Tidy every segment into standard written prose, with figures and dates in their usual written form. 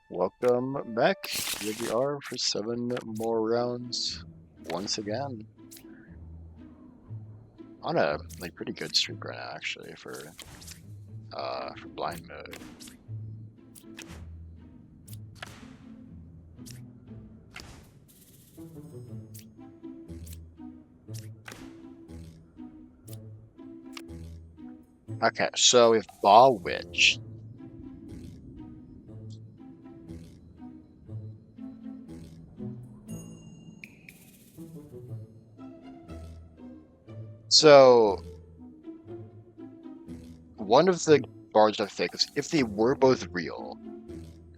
Welcome back. Here we are for 7 more rounds once again. On a pretty good streak right now actually for blind mode. Okay, so we have Ball Witch. So one of the bards are fake. If they were both real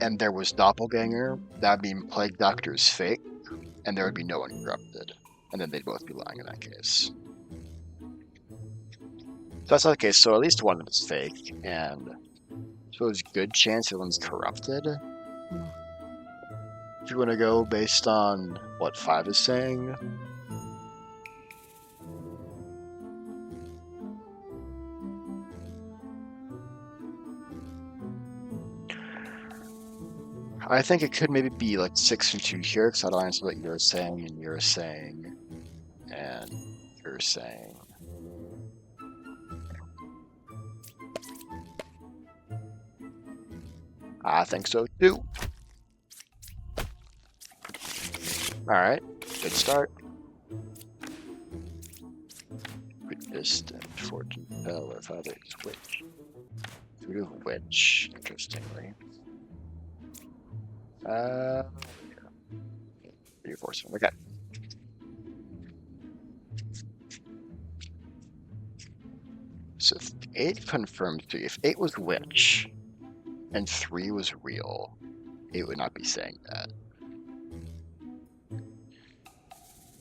and there was Doppelganger, that would mean Plague Doctor is fake, and there would be no one corrupted. And then they'd both be lying in that case. So that's not the case, so at least one of them is fake, and so there's a good chance the one's corrupted. If you want to go based on what 5 is saying. I think it could maybe be like 6 and 2 here, because that aligns with what you're saying, and you're saying, and you're saying. I think so too. Alright, good start. Distant, fortune teller, father is witch. Food of witch, interestingly. Yeah. Reinforcement, okay. So if 8 confirms 3, if 8 was witch, and 3 was real, 8 would not be saying that.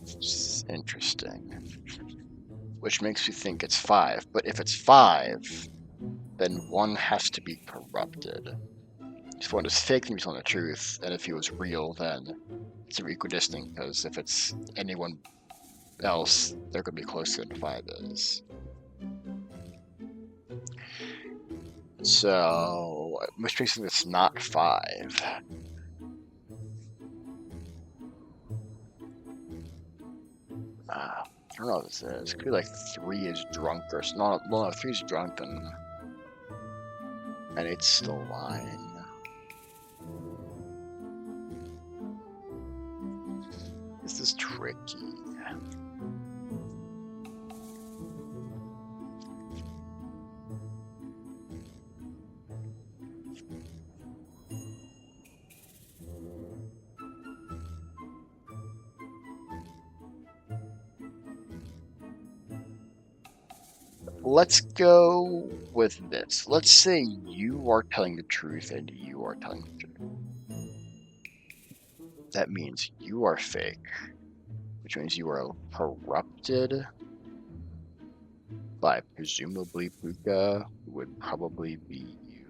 It's interesting. Which makes you think it's 5, but if it's 5, then 1 has to be corrupted. If 1 is fake, then he's telling the truth, and if he was real, then it's equidistant, because if it's anyone else, they're going to be closer than 5 is. So, which makes it it's not 5. I don't know what this is. It could be like 3 is drunk or no, 3 is drunk and it's still lying. This is tricky. Let's go with this. Let's say you are telling the truth and you are telling the truth. That means you are fake, which means you are corrupted by presumably Puka, who would probably be you.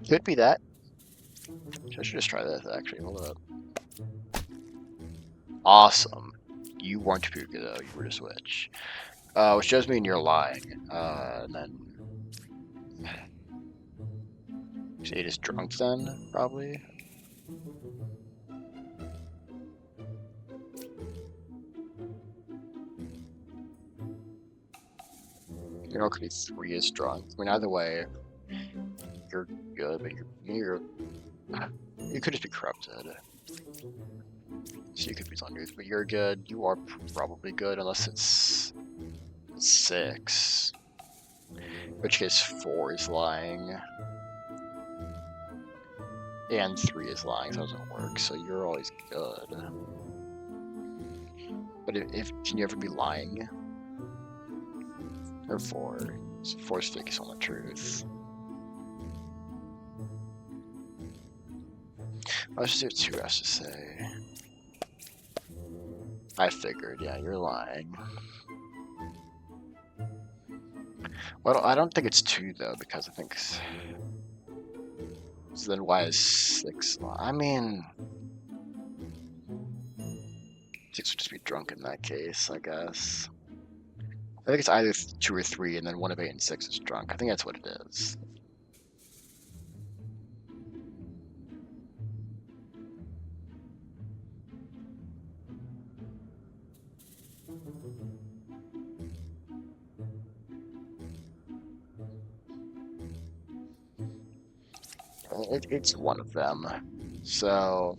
Could be that. I should just try this actually. Hold up. Awesome. You weren't Puka though, you were just Witch. Which shows me you're lying. And then 8 is drunk then, probably. You know, could be 3 is drunk. I mean, either way, you're good, but you could just be corrupted. So you could be telling the truth, but you're good. You are probably good, unless it's 6. In which case 4 is lying. And 3 is lying, so it doesn't work, so you're always good. But can you ever be lying? Or 4. So 4 is focused on the truth. Let's see what 2 has to say. I figured, yeah, you're lying. Well, I don't think it's 2 though, because I think. So then why is 6? I mean, 6 would just be drunk in that case, I guess. I think it's either 2 or 3, and then 1 of 8 and 6 is drunk. I think that's what it is. It's one of them. So,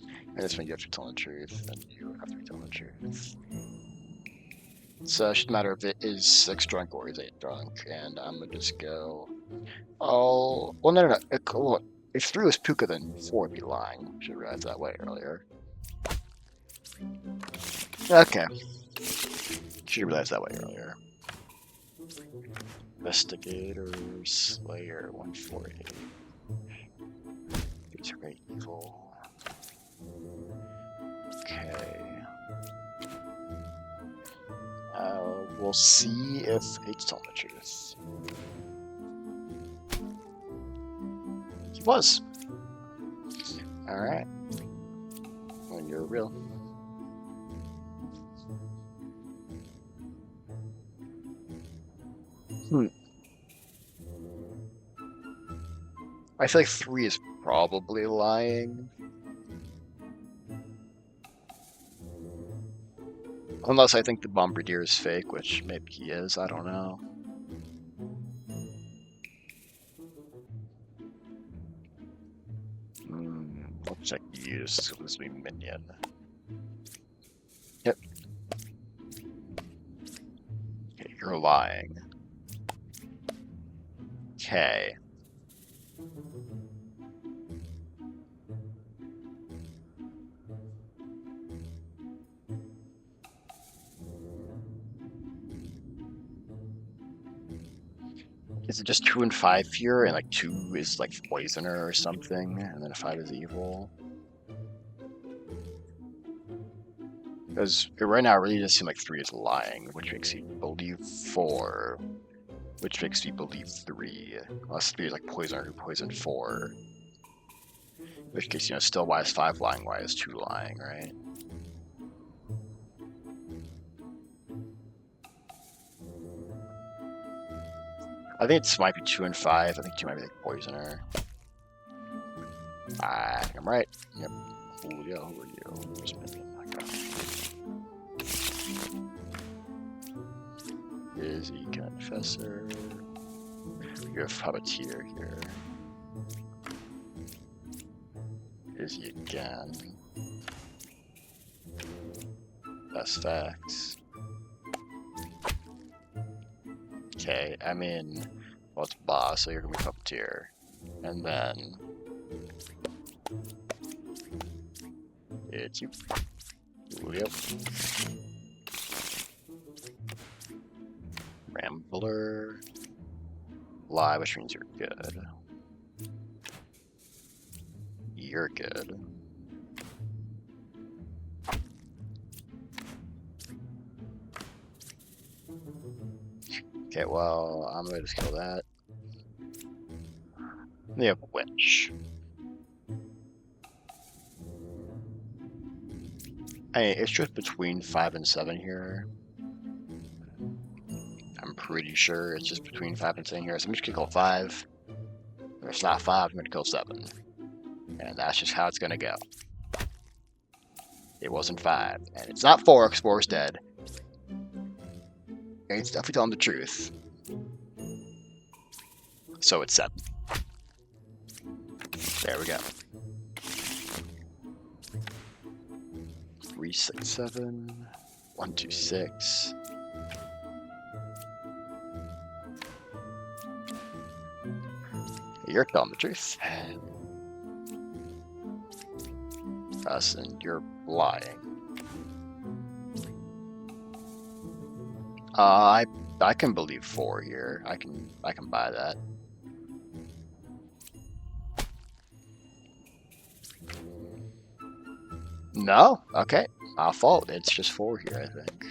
and this one you have to be telling the truth, and you have to be telling the truth. So it shouldn't matter if it is 6 drunk or is 8 drunk, and I'm gonna just go. Oh, well, no. Well, if 3 was Puka, then 4 would be lying. Should have realized that way earlier. Okay. Should have realized that way earlier. Investigator, Slayer, 148. These are very evil. Okay. We'll see if 8's telling the truth. He was. Alright. When you're real. I feel like 3 is probably lying. Unless I think the Bombardier is fake, which maybe he is, I don't know. I'll check use, so this will be minion. Yep. Okay, you're lying. Okay. Is it just 2 and 5 here, and like 2 is like poisoner or something, and then 5 is evil? Because right now it really does seem like 3 is lying, which makes me believe 4, which makes me believe 3. Unless 3 is like poisoner who poisoned 4. In which case, still why is 5 lying, why is 2 lying, right? I think it might be 2 and 5. I think 2 might be like poisoner. I think I'm right. Yep. Julio, who are you? Where's minion? Busy Confessor. You have Puppeteer here. Busy again. Best facts. Okay, I mean, well, it's boss, so you're gonna be Puppeteer. And then it's you. Yep. Rambler. Lie, which means you're good. You're good. Okay, well, I'm gonna just kill that. They have Witch. Hey, it's just between 5 and 7 here. I'm pretty sure it's just between 5 and 7 here, so I'm just gonna kill 5. If it's not 5, I'm gonna kill 7. And that's just how it's gonna go. It wasn't 5. And it's not 4, because 4 is dead. And it's definitely telling the truth. So it's 7. There we go. 3, 6, 7. 1, 2, 6. You're telling the truth. Us, and you're lying. I can believe 4 here. I can buy that. No? Okay. My fault. It's just 4 here, I think.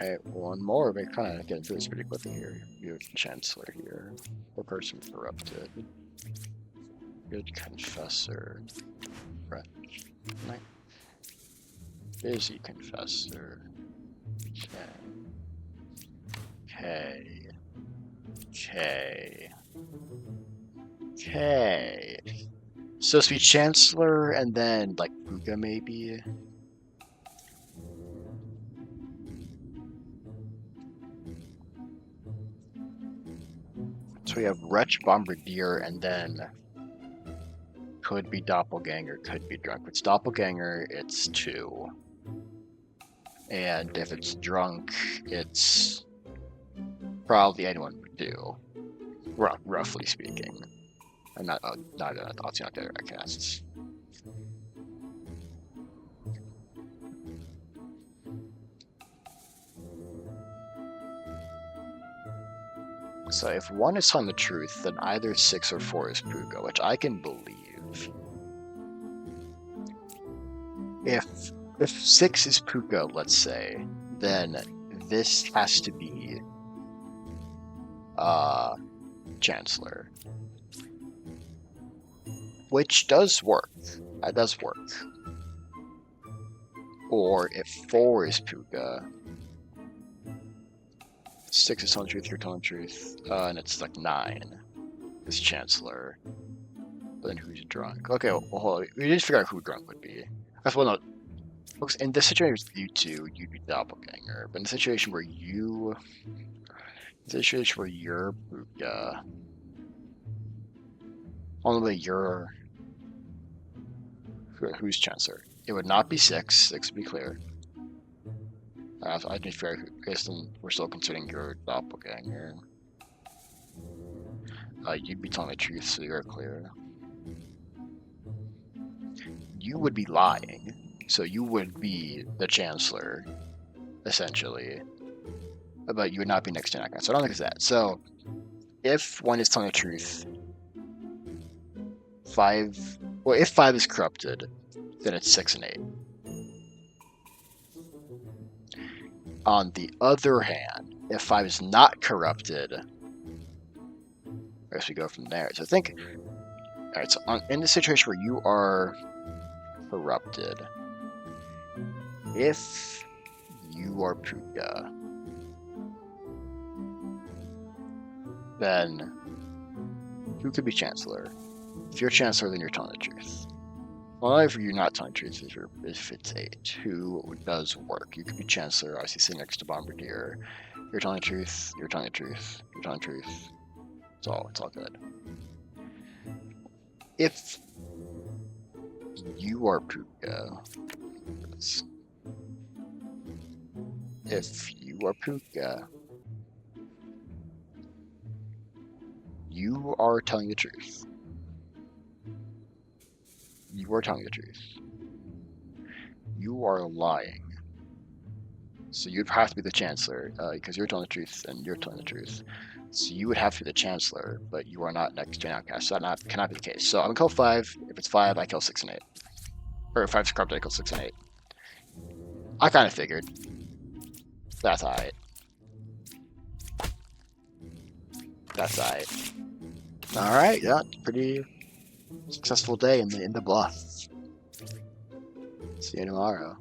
Alright, one more. We kind of get through this pretty quickly here. You have Chancellor here. The person corrupted. Good Confessor. Right. Night. Busy Confessor. Okay. Okay. Okay. So it's be Chancellor and then like Puka maybe. So we have Wretch, Bombardier, and then could be Doppelganger, could be Drunk. If it's Doppelganger, it's 2. And if it's Drunk, it's probably anyone would do, roughly speaking. And not thoughts, not the other casts. So if 1 is telling the truth, then either 6 or 4 is Puga, which I can believe. If 6 is Puga, let's say, then this has to be Chancellor. Which does work. That does work. Or if 4 is Puga, 6 is telling the truth, you're telling the truth, and it's like 9 is Chancellor. But then who's Drunk? Okay, well, hold on. We need to figure out who Drunk would be. Well, no. Looks in this situation with you two, you'd be Doppelganger. But in the situation where you're Puga, only you're who's Chancellor? It would not be 6. 6 would be clear. I'd be fair. I guess then we're still considering your Doppelganger. You'd be telling the truth, so you're clear. You would be lying, so you would be the Chancellor, essentially. But you would not be next to that guy, so I don't think it's that. So, if 1 is telling the truth, 5... Well, if 5 is corrupted, then it's 6 and 8. On the other hand, if 5 is not corrupted, I guess we go from there. So I think, alright, so in the situation where you are corrupted, if you are Puga, then who could be Chancellor? If you're Chancellor, then you're telling the truth. Well, if you're not telling the truth, if it's 8, who does work. You could be Chancellor, obviously sitting next to Bombardier. You're telling the truth, you're telling the truth, you're telling the truth. It's all good. If you are Puga, you are telling the truth. You are telling the truth. You are lying. So you'd have to be the Chancellor, because you're telling the truth and you're telling the truth. So you would have to be the Chancellor, but you are not next to an outcast, so that cannot be the case. So I'm gonna kill 5. If it's 5, I kill 6 and 8. Or if 5 is corrupted, I kill 6 and 8. I kind of figured. That's alright. That's alright. Alright, yeah, pretty successful day in the Bluff. See you tomorrow.